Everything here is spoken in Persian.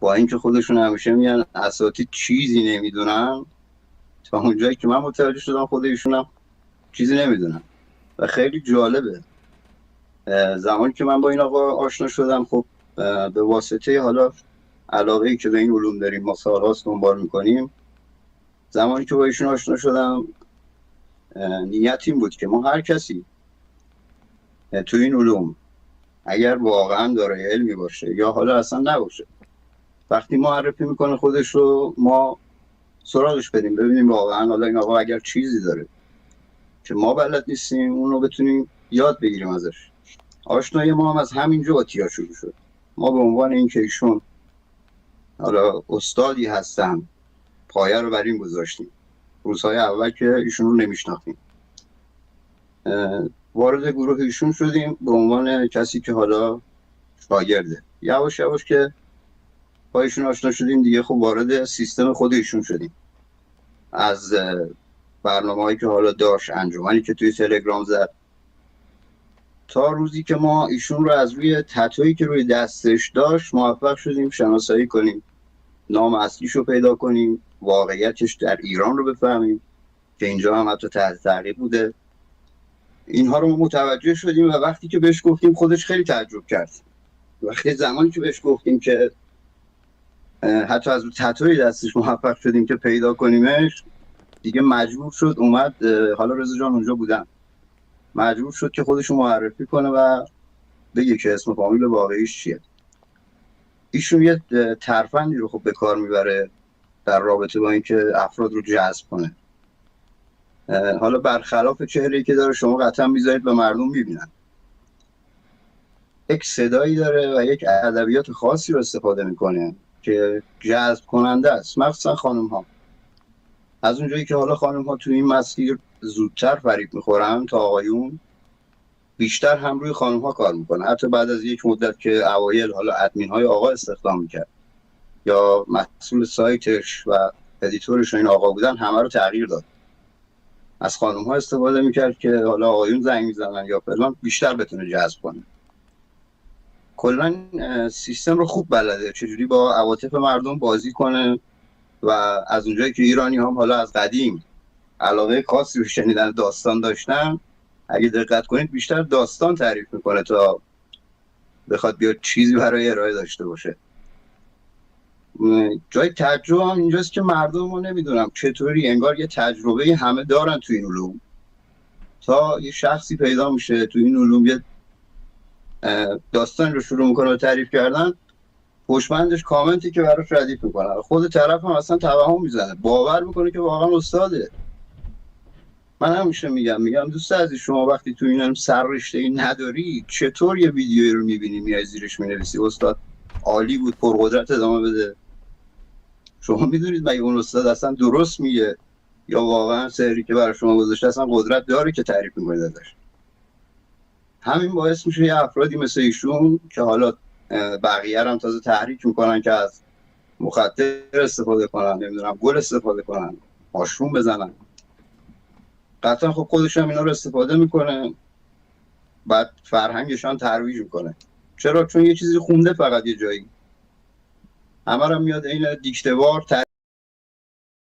با اینکه خودشون همیشه میگن اساتید چیزی نمیدونن، تا اونجایی که من متوجه شدم خود ایشون هم چیزی نمیدونن و خیلی جالبه. زمانی که من با این آقا آشنا شدم، خب به واسطه حالا علاقه‌ای که به این علوم داریم ما سال‌هاست دنبال میکنیم، زمانی که با ایشون آشنا شدم نیت این بود که ما هر کسی تو این علوم اگر واقعا داره علمی باشه یا حالا اصلا نباشه، وقتی معرفی میکنه خودش رو، ما سراغش بریم ببینیم واقعا حالا این آقا اگر چیزی داره که ما بلد نیستیم اون رو بتونیم یاد بگیریم ازش. آشنایی ما هم از همینجا آتیا شروع شد. ما به عنوان اینکه ایشون حالا استادی هستن پایه رو بر این گذاشتیم. روزهای اول که ایشون رو نمیشناختیم وارد گروه ایشون شدیم به عنوان کسی که حالا شاگرده. یواش یواش که با ایشون آشنا شدیم دیگه خب وارد سیستم خود ایشون شدیم. از برنامه‌هایی که حالا داشت، انجمنی که توی تلگرام زد، تا روزی که ما ایشون رو از روی تتویی که روی دستش داشت موفق شدیم شناسایی کنیم، نام اصلیش رو پیدا کنیم، واقعیتش در ایران رو بفهمیم که اینجا هم حتی تحت تعقیب بوده. اینها رو متوجه شدیم و وقتی که بهش گفتیم خودش خیلی تعجب کرد. وقتی زمانی که بهش گفتیم که حتی از تتوی دستش موفق شدیم که پیدا کنیمش، دیگه مجبور شد اومد. حالا رضا جان اونجا بودن، مجبور شد که خودشو معرفی کنه و بگه که اسم فامیل واقعیش چیه. ایشون یه ترفندی رو خب به کار میبره در رابطه با اینکه افراد رو جذب کنه. حالا برخلاف چهره‌ای که داره شما قطعا میذارید و مردم میبینن، یک صدایی داره و یک ادبیات خاصی رو استفاده میکنه که جذب کننده است، مخصوصا خانم ها. از اونجایی که حالا خانم ها تو این مسیر زودتر فریب میخورن تا آقایون، بیشتر هم روی خانم ها کار میکنه. حتی بعد از یک مدت که اوایل حالا ادمین های آقا استخدام میکرد یا مسئول سایتش و ادیتورش این آقا بودن، همه رو تغییر داد. از خانم ها استفاده میکرد که حالا آقایون زنگ میزنن یا فلان بیشتر بتونه جذب کنه. کلا سیستم رو خوب بلده چجوری با عواطف مردم بازی کنه و از اونجایی که ایرانی هم حالا از قدیم علاقه خاصی به شنیدن داستان داشتن، اگه دقت کنید بیشتر داستان تعریف میکنه تا بخواد بیاد چیزی برای ارائه داشته باشه. جای تعجب هم اینجاست که مردم ما نمیدونم چطوری انگار یه تجربه همه دارن تو این علوم، تا یه شخصی پیدا میشه تو این علوم یه داستان رو شروع میکنه و تعریف کردن، پشمندش کامنتی که براش ردیف میکنه، خود طرف هم اصلا توهم میزنه، باور میکنه که واقعا استاده. من همیشه میگم دوست عزیز، شما وقتی تو این سر رشته‌ای نداری چطور یه ویدیویی رو میبینی میای زیرش مینویسی استاد عالی بود پرقدرت ادامه بده؟ شما میدونید مگه اون استاد اصلا درست میگه یا واقعا سری که برای شما گذاشته اصلا قدرت داره که تعریف میکنید ازش؟ همین باعث میشه یه افرادی مثل ایشون که حالا بقیه هم تازه تحریک میکنن که از مخدر استفاده کنن، نمیدونم گل استفاده کنن، ماشروم بزنن، قطعا خب خودش هم اینا رو استفاده میکنه، بعد فرهنگشان ترویج میکنه. چرا؟ چون یه چیزی خونده فقط یه جایی، همه رو میاد این دیکته‌وار